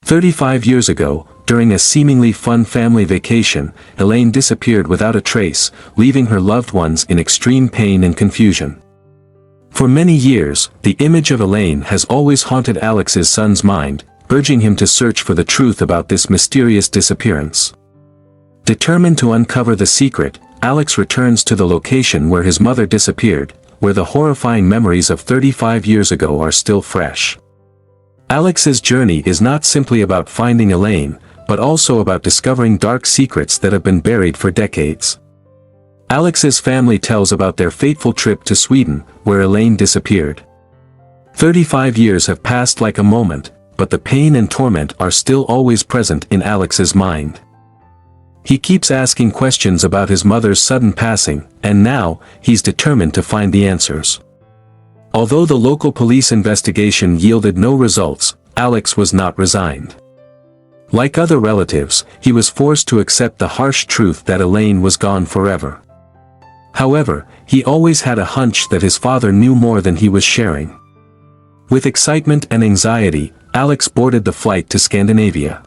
35 years ago, during a seemingly fun family vacation, Elaine disappeared without a trace, leaving her loved ones in extreme pain and confusion. For many years, the image of Elaine has always haunted Alex's son's mind, urging him to search for the truth about this mysterious disappearance. Determined to uncover the secret, Alex returns to the location where his mother disappeared, where the horrifying memories of 35 years ago are still fresh. Alex's journey is not simply about finding Elaine, but also about discovering dark secrets that have been buried for decades. Alex's family tells about their fateful trip to Sweden, where Elaine disappeared. 35 years have passed like a moment, but the pain and torment are still always present in Alex's mind. He keeps asking questions about his mother's sudden passing, and now, he's determined to find the answers. Although the local police investigation yielded no results, Alex was not resigned. Like other relatives, he was forced to accept the harsh truth that Elaine was gone forever. However, he always had a hunch that his father knew more than he was sharing. With excitement and anxiety, Alex boarded the flight to Scandinavia.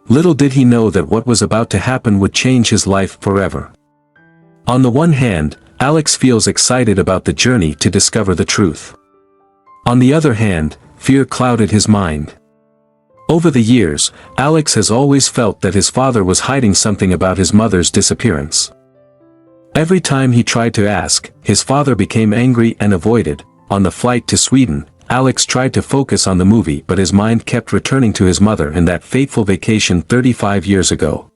Little did he know that what was about to happen would change his life forever. On the one hand, Alex feels excited about the journey to discover the truth. On the other hand, fear clouded his mind. Over the years, Alex has always felt that his father was hiding something about his mother's disappearance. Every time he tried to ask, his father became angry and avoided. On the flight to Sweden, Alex tried to focus on the movie, but his mind kept returning to his mother and that fateful vacation 35 years ago.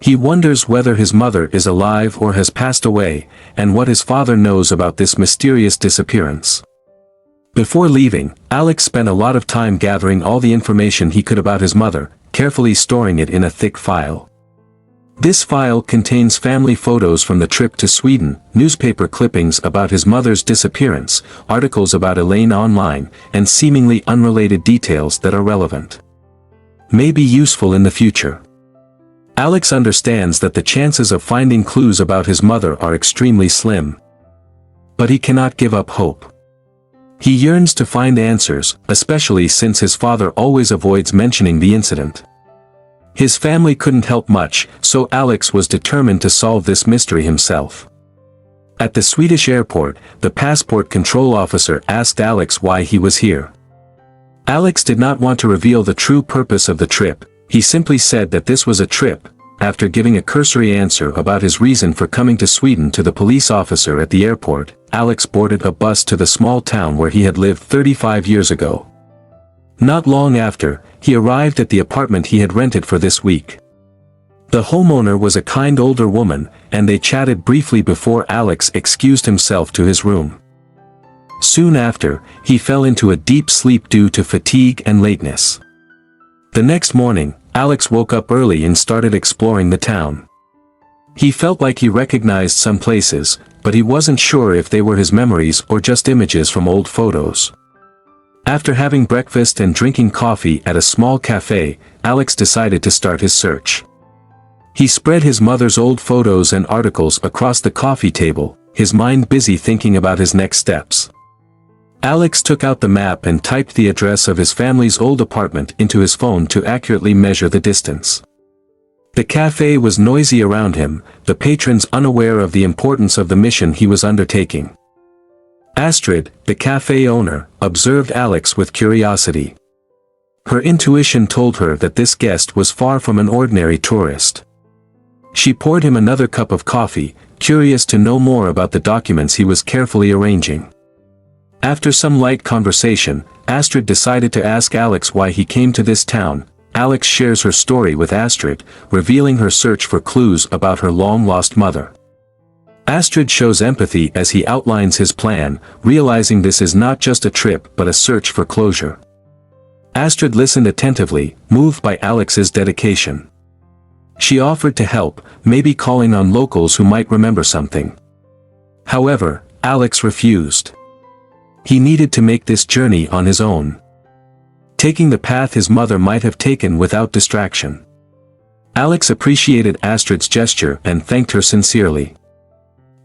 He wonders whether his mother is alive or has passed away, and what his father knows about this mysterious disappearance. Before leaving, Alex spent a lot of time gathering all the information he could about his mother, carefully storing it in a thick file. This file contains family photos from the trip to Sweden, newspaper clippings about his mother's disappearance, articles about Elaine online, and seemingly unrelated details that are relevant. May be useful in the future. Alex understands that the chances of finding clues about his mother are extremely slim. But he cannot give up hope. He yearns to find answers, especially since his father always avoids mentioning the incident. His family couldn't help much, so Alex was determined to solve this mystery himself. At the Swedish airport, the passport control officer asked Alex why he was here. Alex did not want to reveal the true purpose of the trip. He simply said that this was a trip. After giving a cursory answer about his reason for coming to Sweden to the police officer at the airport, Alex boarded a bus to the small town where he had lived 35 years ago. Not long after, he arrived at the apartment he had rented for this week. The homeowner was a kind older woman, and they chatted briefly before Alex excused himself to his room. Soon after, he fell into a deep sleep due to fatigue and lateness. The next morning, Alex woke up early and started exploring the town. He felt like he recognized some places, but he wasn't sure if they were his memories or just images from old photos. After having breakfast and drinking coffee at a small cafe, Alex decided to start his search. He spread his mother's old photos and articles across the coffee table, his mind busy thinking about his next steps. Alex took out the map and typed the address of his family's old apartment into his phone to accurately measure the distance. The cafe was noisy around him, the patrons unaware of the importance of the mission he was undertaking. Astrid, the cafe owner, observed Alex with curiosity. Her intuition told her that this guest was far from an ordinary tourist. She poured him another cup of coffee, curious to know more about the documents he was carefully arranging. After some light conversation, Astrid decided to ask Alex why he came to this town. Alex shares her story with Astrid, revealing her search for clues about her long-lost mother. Astrid shows empathy as he outlines his plan, realizing this is not just a trip but a search for closure. Astrid listened attentively, moved by Alex's dedication. She offered to help, maybe calling on locals who might remember something. However, Alex refused. He needed to make this journey on his own, taking the path his mother might have taken without distraction. Alex appreciated Astrid's gesture and thanked her sincerely.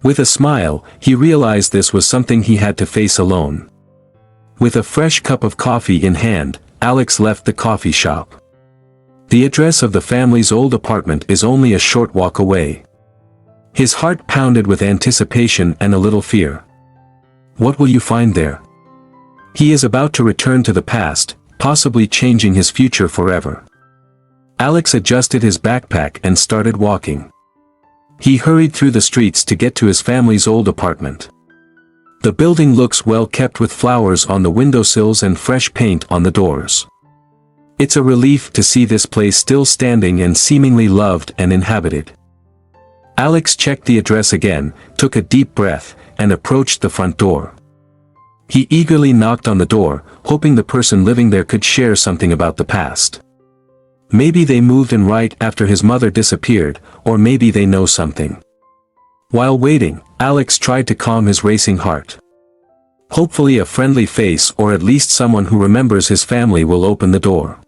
With a smile, he realized this was something he had to face alone. With a fresh cup of coffee in hand, Alex left the coffee shop. The address of the family's old apartment is only a short walk away. His heart pounded with anticipation and a little fear. What will you find there? He is about to return to the past, possibly changing his future forever. Alex adjusted his backpack and started walking. He hurried through the streets to get to his family's old apartment. The building looks well kept with flowers on the windowsills and fresh paint on the doors. It's a relief to see this place still standing and seemingly loved and inhabited. Alex checked the address again, took a deep breath, and approached the front door. He eagerly knocked on the door, hoping the person living there could share something about the past. Maybe they moved in right after his mother disappeared, or maybe they know something. While waiting, Alex tried to calm his racing heart. Hopefully a friendly face or at least someone who remembers his family will open the door.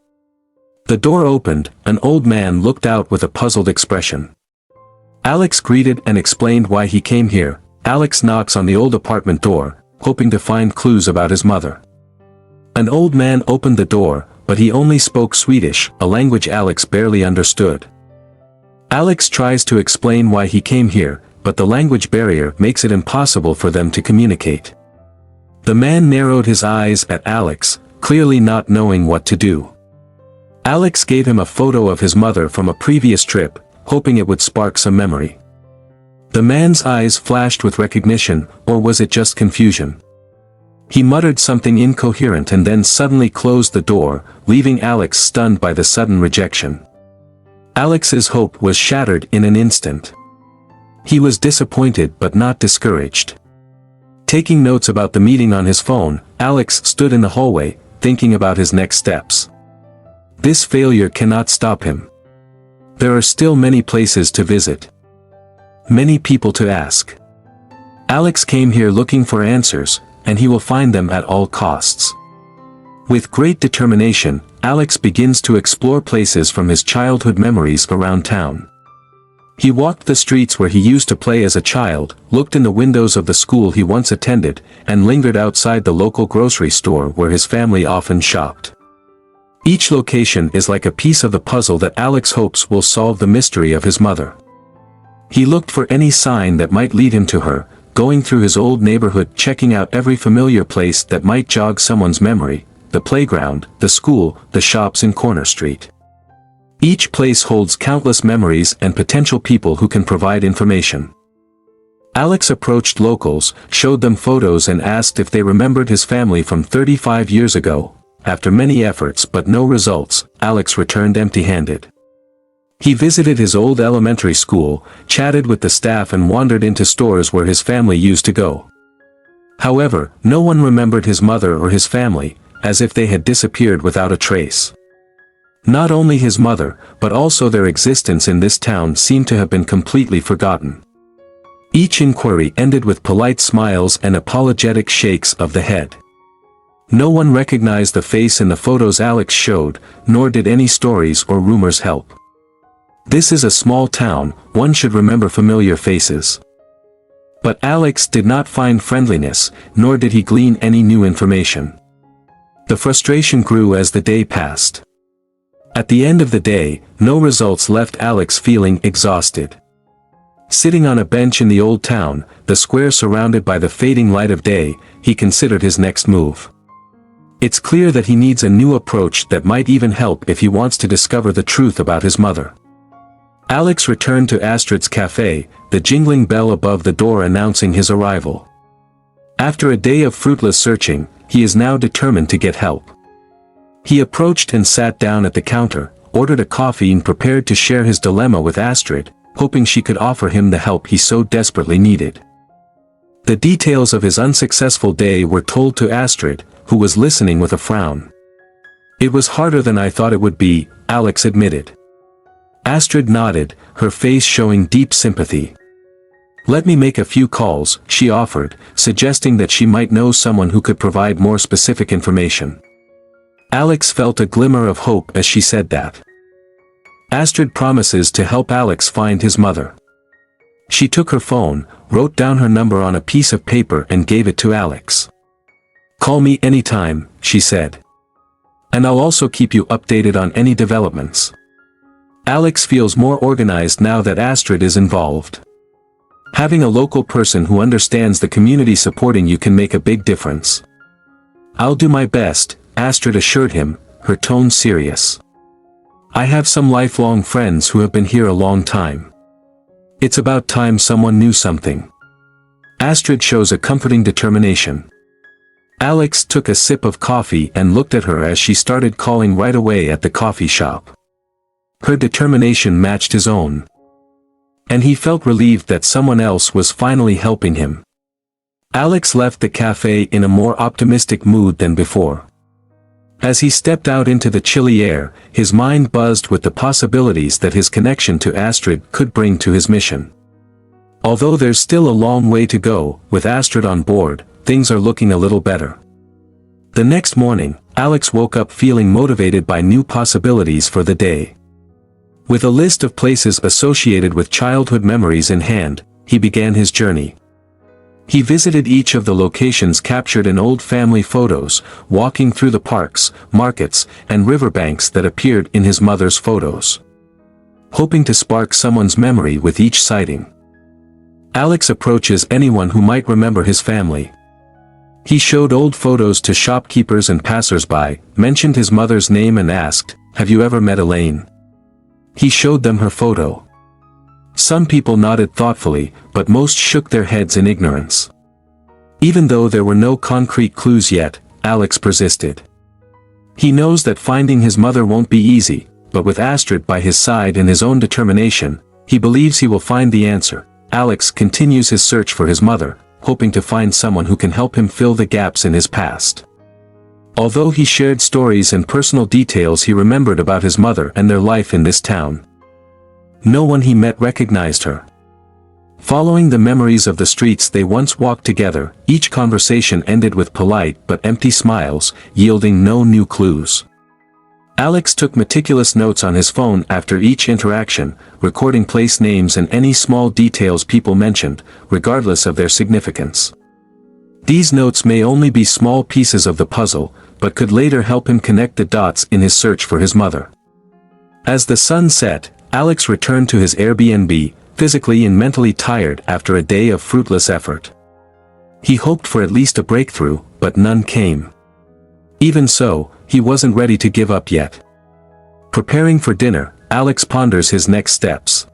The door opened, an old man looked out with a puzzled expression. Alex greeted and explained why he came here. Alex knocks on the old apartment door, hoping to find clues about his mother. An old man opened the door, but he only spoke Swedish, a language Alex barely understood. Alex tries to explain why he came here, but the language barrier makes it impossible for them to communicate. The man narrowed his eyes at Alex, clearly not knowing what to do. Alex gave him a photo of his mother from a previous trip, hoping it would spark some memory. The man's eyes flashed with recognition, or was it just confusion? He muttered something incoherent and then suddenly closed the door, leaving Alex stunned by the sudden rejection. Alex's hope was shattered in an instant. He was disappointed but not discouraged. Taking notes about the meeting on his phone, Alex stood in the hallway, thinking about his next steps. This failure cannot stop him. There are still many places to visit. Many people to ask. Alex came here looking for answers, and he will find them at all costs. With great determination, Alex begins to explore places from his childhood memories around town. He walked the streets where he used to play as a child, looked in the windows of the school he once attended, and lingered outside the local grocery store where his family often shopped. Each location is like a piece of the puzzle that Alex hopes will solve the mystery of his mother. He looked for any sign that might lead him to her, going through his old neighborhood, checking out every familiar place that might jog someone's memory, the playground, the school, the shops in Corner Street. Each place holds countless memories and potential people who can provide information. Alex approached locals, showed them photos and asked if they remembered his family from 35 years ago. After many efforts but no results, Alex returned empty-handed. He visited his old elementary school, chatted with the staff and wandered into stores where his family used to go. However, no one remembered his mother or his family, as if they had disappeared without a trace. Not only his mother, but also their existence in this town seemed to have been completely forgotten. Each inquiry ended with polite smiles and apologetic shakes of the head. No one recognized the face in the photos Alex showed, nor did any stories or rumors help. This is a small town, one should remember familiar faces. But Alex did not find friendliness, nor did he glean any new information. The frustration grew as the day passed. At the end of the day, no results left Alex feeling exhausted. Sitting on a bench in the old town, the square surrounded by the fading light of day, he considered his next move. It's clear that he needs a new approach that might even help if he wants to discover the truth about his mother. Alex returned to Astrid's cafe, the jingling bell above the door announcing his arrival. After a day of fruitless searching, he is now determined to get help. He approached and sat down at the counter, ordered a coffee and prepared to share his dilemma with Astrid, hoping she could offer him the help he so desperately needed. The details of his unsuccessful day were told to Astrid, who was listening with a frown. "It was harder than I thought it would be," Alex admitted. Astrid nodded, her face showing deep sympathy. "Let me make a few calls," she offered, suggesting that she might know someone who could provide more specific information. Alex felt a glimmer of hope as she said that. Astrid promises to help Alex find his mother. She took her phone, wrote down her number on a piece of paper and gave it to Alex. "Call me anytime," she said. And I'll also keep you updated on any developments. Alex feels more organized now that Astrid is involved. Having a local person who understands the community supporting you can make a big difference. I'll do my best, Astrid assured him, her tone serious. I have some lifelong friends who have been here a long time. It's about time someone knew something. Astrid shows a comforting determination. Alex took a sip of coffee and looked at her as she started calling right away at the coffee shop. Her determination matched his own. And he felt relieved that someone else was finally helping him. Alex left the cafe in a more optimistic mood than before. As he stepped out into the chilly air, his mind buzzed with the possibilities that his connection to Astrid could bring to his mission. Although there's still a long way to go, with Astrid on board, things are looking a little better. The next morning, Alex woke up feeling motivated by new possibilities for the day. With a list of places associated with childhood memories in hand, he began his journey. He visited each of the locations captured in old family photos, walking through the parks, markets, and riverbanks that appeared in his mother's photos. Hoping to spark someone's memory with each sighting. Alex approaches anyone who might remember his family. He showed old photos to shopkeepers and passers-by, mentioned his mother's name and asked, "Have you ever met Elaine?" He showed them her photo. Some people nodded thoughtfully, but most shook their heads in ignorance. Even though there were no concrete clues yet, Alex persisted. He knows that finding his mother won't be easy, but with Astrid by his side and his own determination, he believes he will find the answer. Alex continues his search for his mother, hoping to find someone who can help him fill the gaps in his past. Although he shared stories and personal details he remembered about his mother and their life in this town, no one he met recognized her. Following the memories of the streets they once walked together, each conversation ended with polite but empty smiles, yielding no new clues. Alex took meticulous notes on his phone after each interaction, recording place names and any small details people mentioned, regardless of their significance. These notes may only be small pieces of the puzzle, but could later help him connect the dots in his search for his mother. As the sun set, Alex returned to his Airbnb, physically and mentally tired after a day of fruitless effort. He hoped for at least a breakthrough, but none came. Even so, he wasn't ready to give up yet. Preparing for dinner, Alex ponders his next steps.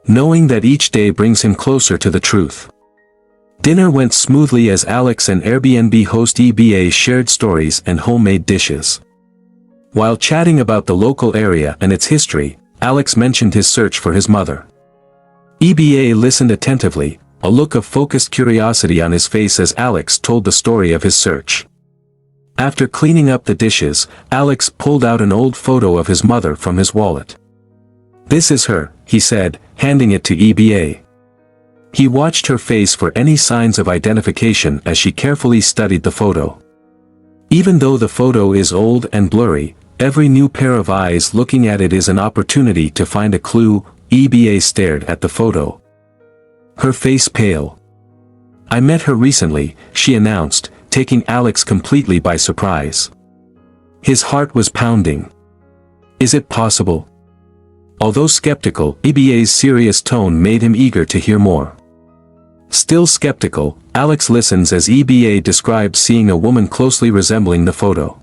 Knowing that each day brings him closer to the truth. Dinner went smoothly as Alex and Airbnb host EBA shared stories and homemade dishes. While chatting about the local area and its history, Alex mentioned his search for his mother. EBA listened attentively, a look of focused curiosity on his face as Alex told the story of his search. After cleaning up the dishes, Alex pulled out an old photo of his mother from his wallet. "This is her," he said, handing it to EBA. He watched her face for any signs of identification as she carefully studied the photo. Even though the photo is old and blurry, every new pair of eyes looking at it is an opportunity to find a clue. EBA stared at the photo. Her face pale. "I met her recently," she announced, taking Alex completely by surprise. His heart was pounding. "Is it possible?" Although skeptical, EBA's serious tone made him eager to hear more. Still skeptical, Alex listens as EBA describes seeing a woman closely resembling the photo.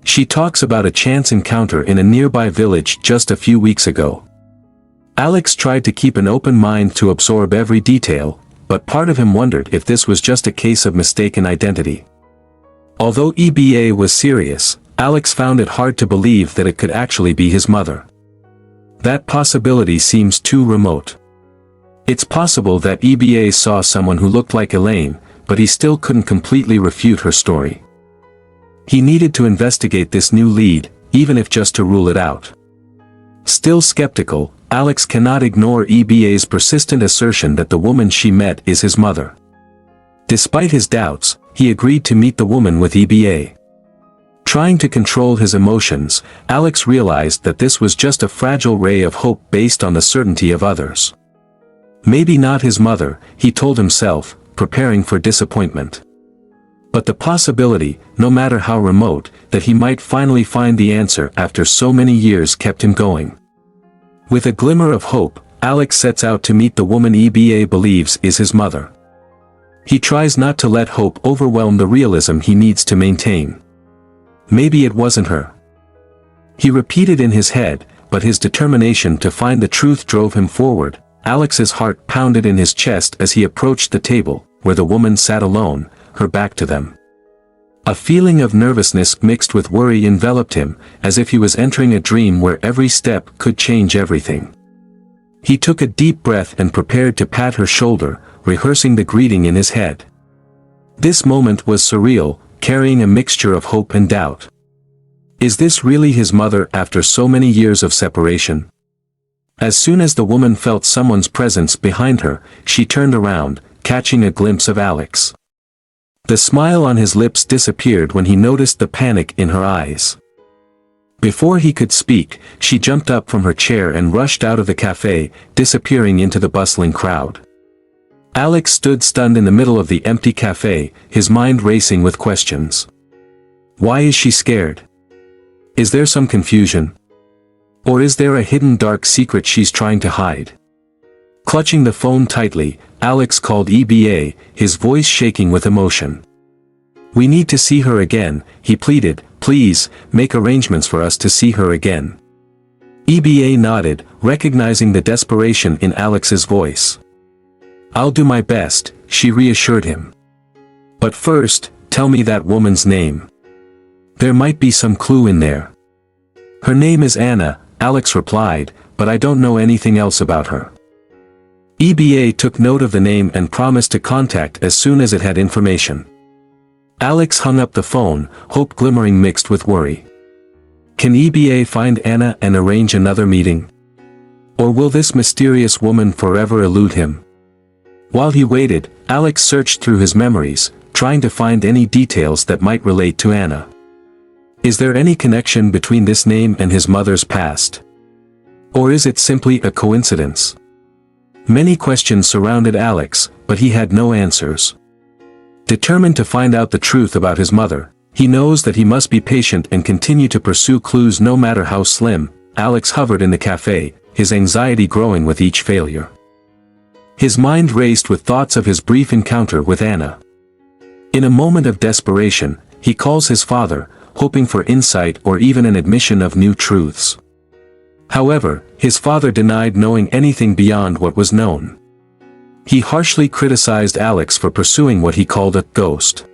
She talks about a chance encounter in a nearby village just a few weeks ago. Alex tried to keep an open mind to absorb every detail, but part of him wondered if this was just a case of mistaken identity. Although EBA was serious, Alex found it hard to believe that it could actually be his mother. That possibility seems too remote. It's possible that EBA saw someone who looked like Elaine, but he still couldn't completely refute her story. He needed to investigate this new lead, even if just to rule it out. Still skeptical, Alex cannot ignore EBA's persistent assertion that the woman she met is his mother. Despite his doubts, he agreed to meet the woman with EBA. Trying to control his emotions, Alex realized that this was just a fragile ray of hope based on the certainty of others. Maybe not his mother, he told himself, preparing for disappointment. But the possibility, no matter how remote, that he might finally find the answer after so many years kept him going. With a glimmer of hope, Alex sets out to meet the woman EBA believes is his mother. He tries not to let hope overwhelm the realism he needs to maintain. Maybe it wasn't her. He repeated in his head, but his determination to find the truth drove him forward. Alex's heart pounded in his chest as he approached the table, where the woman sat alone, her back to them. A feeling of nervousness mixed with worry enveloped him, as if he was entering a dream where every step could change everything. He took a deep breath and prepared to pat her shoulder, rehearsing the greeting in his head. This moment was surreal, carrying a mixture of hope and doubt. Is this really his mother after so many years of separation? As soon as the woman felt someone's presence behind her, she turned around, catching a glimpse of Alex. The smile on his lips disappeared when he noticed the panic in her eyes. Before he could speak, she jumped up from her chair and rushed out of the cafe, disappearing into the bustling crowd. Alex stood stunned in the middle of the empty cafe, his mind racing with questions. Why is she scared? Is there some confusion? Or is there a hidden dark secret she's trying to hide? Clutching the phone tightly, Alex called EBA, his voice shaking with emotion. We need to see her again, he pleaded. Please, make arrangements for us to see her again. EBA nodded, recognizing the desperation in Alex's voice. I'll do my best, she reassured him. But first, tell me that woman's name. There might be some clue in there. Her name is Anna, Alex replied, but I don't know anything else about her. EBA took note of the name and promised to contact as soon as it had information. Alex hung up the phone, hope glimmering mixed with worry. Can EBA find Anna and arrange another meeting? Or will this mysterious woman forever elude him? While he waited, Alex searched through his memories, trying to find any details that might relate to Anna. Is there any connection between this name and his mother's past? Or is it simply a coincidence? Many questions surrounded Alex, but he had no answers. Determined to find out the truth about his mother, he knows that he must be patient and continue to pursue clues no matter how slim. Alex hovered in the cafe, his anxiety growing with each failure. His mind raced with thoughts of his brief encounter with Anna. In a moment of desperation, he calls his father, hoping for insight or even an admission of new truths. However, his father denied knowing anything beyond what was known. He harshly criticized Alex for pursuing what he called a ghost.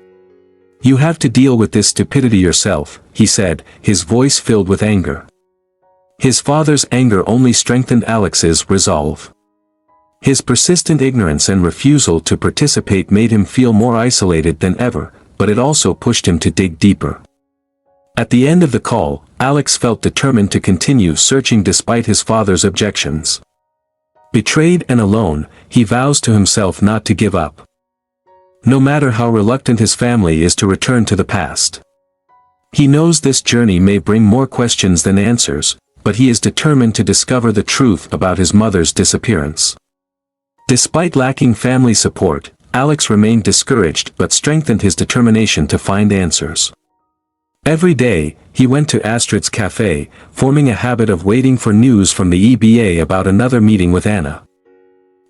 You have to deal with this stupidity yourself, he said, his voice filled with anger. His father's anger only strengthened Alex's resolve. His persistent ignorance and refusal to participate made him feel more isolated than ever, but it also pushed him to dig deeper. At the end of the call, Alex felt determined to continue searching despite his father's objections. Betrayed and alone, he vows to himself not to give up. No matter how reluctant his family is to return to the past. He knows this journey may bring more questions than answers, but he is determined to discover the truth about his mother's disappearance. Despite lacking family support, Alex remained discouraged but strengthened his determination to find answers. Every day, he went to Astrid's cafe, forming a habit of waiting for news from the EBA about another meeting with Anna.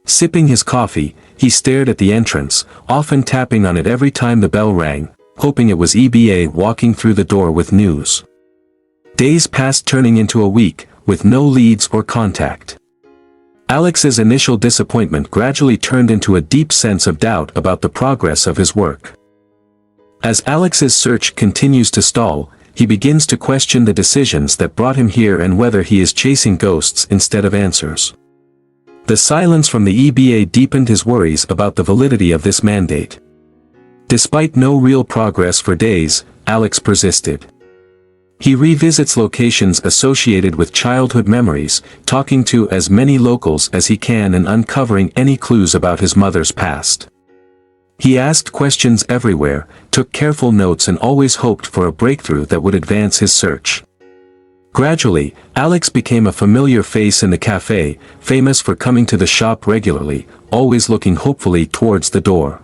Sipping his coffee, he stared at the entrance, often tapping on it every time the bell rang, hoping it was EBA walking through the door with news. Days passed, turning into a week, with no leads or contact. Alex's initial disappointment gradually turned into a deep sense of doubt about the progress of his work. As Alex's search continues to stall, he begins to question the decisions that brought him here and whether he is chasing ghosts instead of answers. The silence from the EBA deepened his worries about the validity of this mandate. Despite no real progress for days, Alex persisted. He revisits locations associated with childhood memories, talking to as many locals as he can and uncovering any clues about his mother's past. He asked questions everywhere, took careful notes and always hoped for a breakthrough that would advance his search. Gradually, Alex became a familiar face in the cafe, famous for coming to the shop regularly, always looking hopefully towards the door.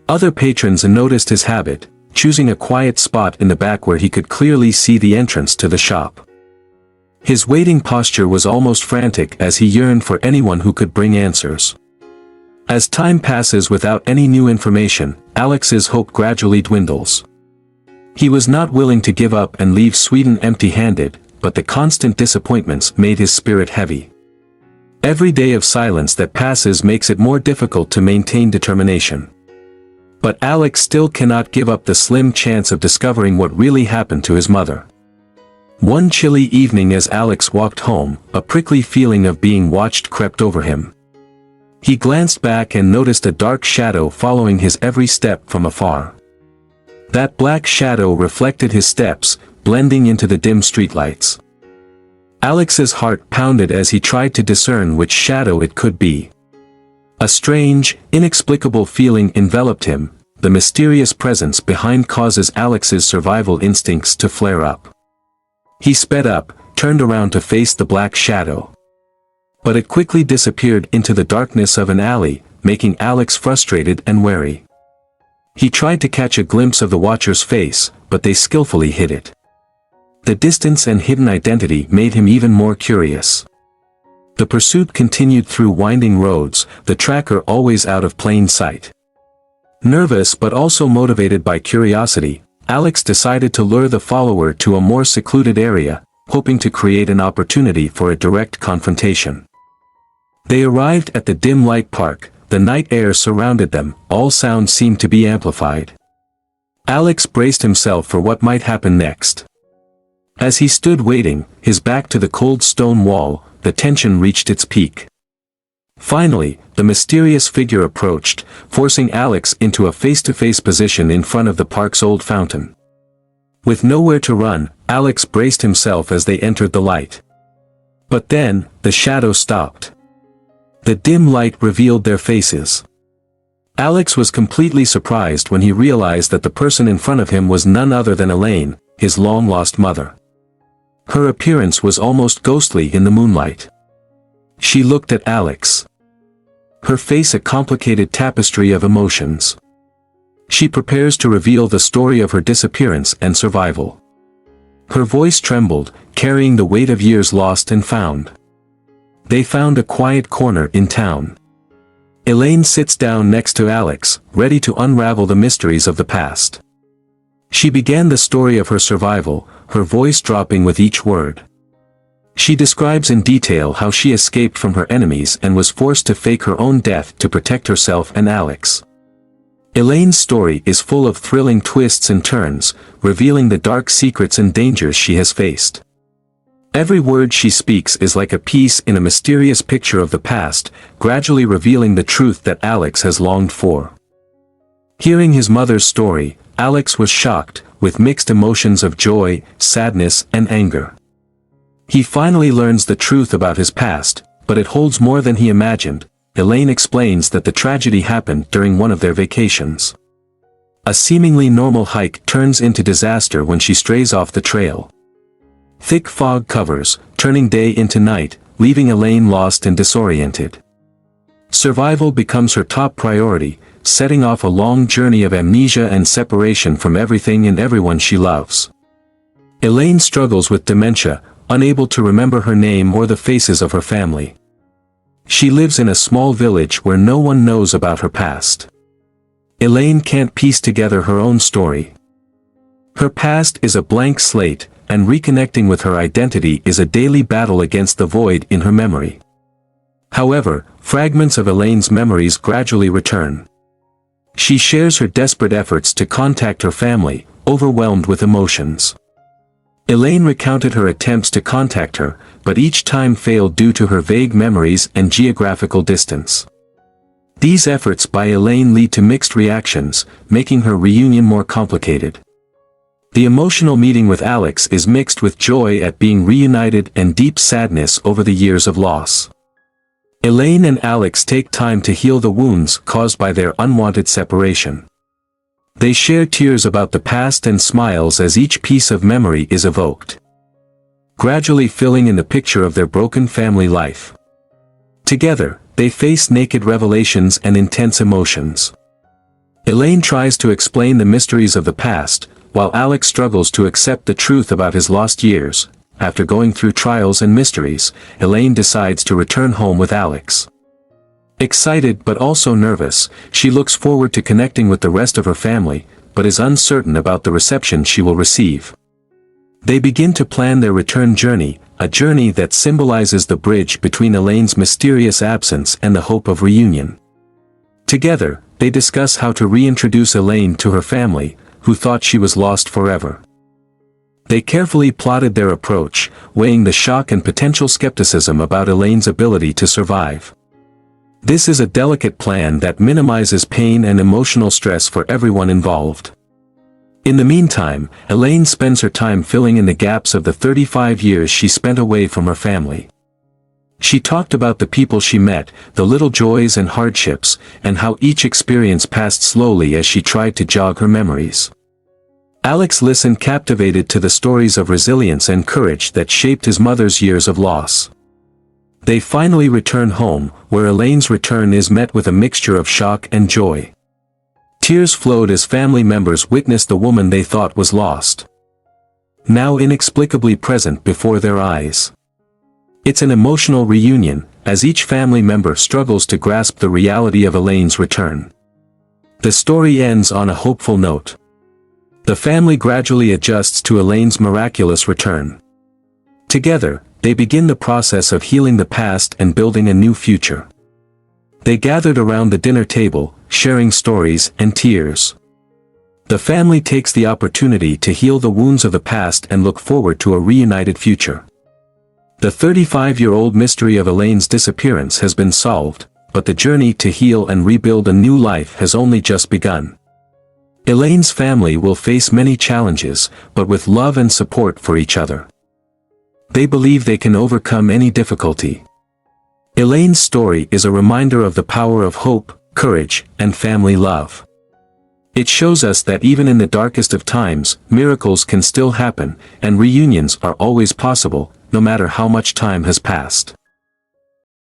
Other patrons noticed his habit, choosing a quiet spot in the back where he could clearly see the entrance to the shop. His waiting posture was almost frantic as he yearned for anyone who could bring answers. As time passes without any new information, Alex's hope gradually dwindles. He was not willing to give up and leave Sweden empty-handed, but the constant disappointments made his spirit heavy. Every day of silence that passes makes it more difficult to maintain determination. But Alex still cannot give up the slim chance of discovering what really happened to his mother. One chilly evening as Alex walked home, a prickly feeling of being watched crept over him. He glanced back and noticed a dark shadow following his every step from afar. That black shadow reflected his steps, blending into the dim streetlights. Alex's heart pounded as he tried to discern which shadow it could be. A strange, inexplicable feeling enveloped him. The mysterious presence behind causes Alex's survival instincts to flare up. He sped up, turned around to face the black shadow. But it quickly disappeared into the darkness of an alley, making Alex frustrated and wary. He tried to catch a glimpse of the watcher's face, but they skillfully hid it. The distance and hidden identity made him even more curious. The pursuit continued through winding roads, the tracker always out of plain sight. Nervous but also motivated by curiosity, Alex decided to lure the follower to a more secluded area, hoping to create an opportunity for a direct confrontation. They arrived at the dim light park. The night air surrounded them, all sounds seemed to be amplified. Alex braced himself for what might happen next. As he stood waiting, his back to the cold stone wall, the tension reached its peak. Finally, the mysterious figure approached, forcing Alex into a face-to-face position in front of the park's old fountain. With nowhere to run, Alex braced himself as they entered the light. But then, the shadow stopped. The dim light revealed their faces. Alex was completely surprised when he realized that the person in front of him was none other than Elaine, his long-lost mother. Her appearance was almost ghostly in the moonlight. She looked at Alex. Her face a complicated tapestry of emotions. She prepares to reveal the story of her disappearance and survival. Her voice trembled, carrying the weight of years lost and found. They found a quiet corner in town. Elaine sits down next to Alex, ready to unravel the mysteries of the past. She began the story of her survival, her voice dropping with each word. She describes in detail how she escaped from her enemies and was forced to fake her own death to protect herself and Alex. Elaine's story is full of thrilling twists and turns, revealing the dark secrets and dangers she has faced. Every word she speaks is like a piece in a mysterious picture of the past, gradually revealing the truth that Alex has longed for. Hearing his mother's story, Alex was shocked, with mixed emotions of joy, sadness, and anger. He finally learns the truth about his past, but it holds more than he imagined. Elaine explains that the tragedy happened during one of their vacations. A seemingly normal hike turns into disaster when she strays off the trail. Thick fog covers, turning day into night, leaving Elaine lost and disoriented. Survival becomes her top priority, setting off a long journey of amnesia and separation from everything and everyone she loves. Elaine struggles with dementia, unable to remember her name or the faces of her family. She lives in a small village where no one knows about her past. Elaine can't piece together her own story. Her past is a blank slate, and reconnecting with her identity is a daily battle against the void in her memory. However, fragments of Elaine's memories gradually return. She shares her desperate efforts to contact her family, overwhelmed with emotions. Elaine recounted her attempts to contact her, but each time failed due to her vague memories and geographical distance. These efforts by Elaine lead to mixed reactions, making her reunion more complicated. The emotional meeting with Alex is mixed with joy at being reunited and deep sadness over the years of loss. Elaine and Alex take time to heal the wounds caused by their unwanted separation. They share tears about the past and smiles as each piece of memory is evoked, gradually filling in the picture of their broken family life. Together, they face naked revelations and intense emotions. Elaine tries to explain the mysteries of the past, while Alex struggles to accept the truth about his lost years. After going through trials and mysteries, Elaine decides to return home with Alex. Excited but also nervous, she looks forward to connecting with the rest of her family, but is uncertain about the reception she will receive. They begin to plan their return journey, a journey that symbolizes the bridge between Elaine's mysterious absence and the hope of reunion. Together, they discuss how to reintroduce Elaine to her family, who thought she was lost forever. They carefully plotted their approach, weighing the shock and potential skepticism about Elaine's ability to survive. This is a delicate plan that minimizes pain and emotional stress for everyone involved. In the meantime, Elaine spends her time filling in the gaps of the 35 years she spent away from her family. She talked about the people she met, the little joys and hardships, and how each experience passed slowly as she tried to jog her memories. Alex listened captivated to the stories of resilience and courage that shaped his mother's years of loss. They finally return home, where Elaine's return is met with a mixture of shock and joy. Tears flowed as family members witnessed the woman they thought was lost, now inexplicably present before their eyes. It's an emotional reunion, as each family member struggles to grasp the reality of Elaine's return. The story ends on a hopeful note. The family gradually adjusts to Elaine's miraculous return. Together, they begin the process of healing the past and building a new future. They gathered around the dinner table, sharing stories and tears. The family takes the opportunity to heal the wounds of the past and look forward to a reunited future. The 35-year-old mystery of Elaine's disappearance has been solved, but the journey to heal and rebuild a new life has only just begun. Elaine's family will face many challenges, but with love and support for each other, they believe they can overcome any difficulty. Elaine's story is a reminder of the power of hope, courage, and family love. It shows us that even in the darkest of times, miracles can still happen, and reunions are always possible, no matter how much time has passed.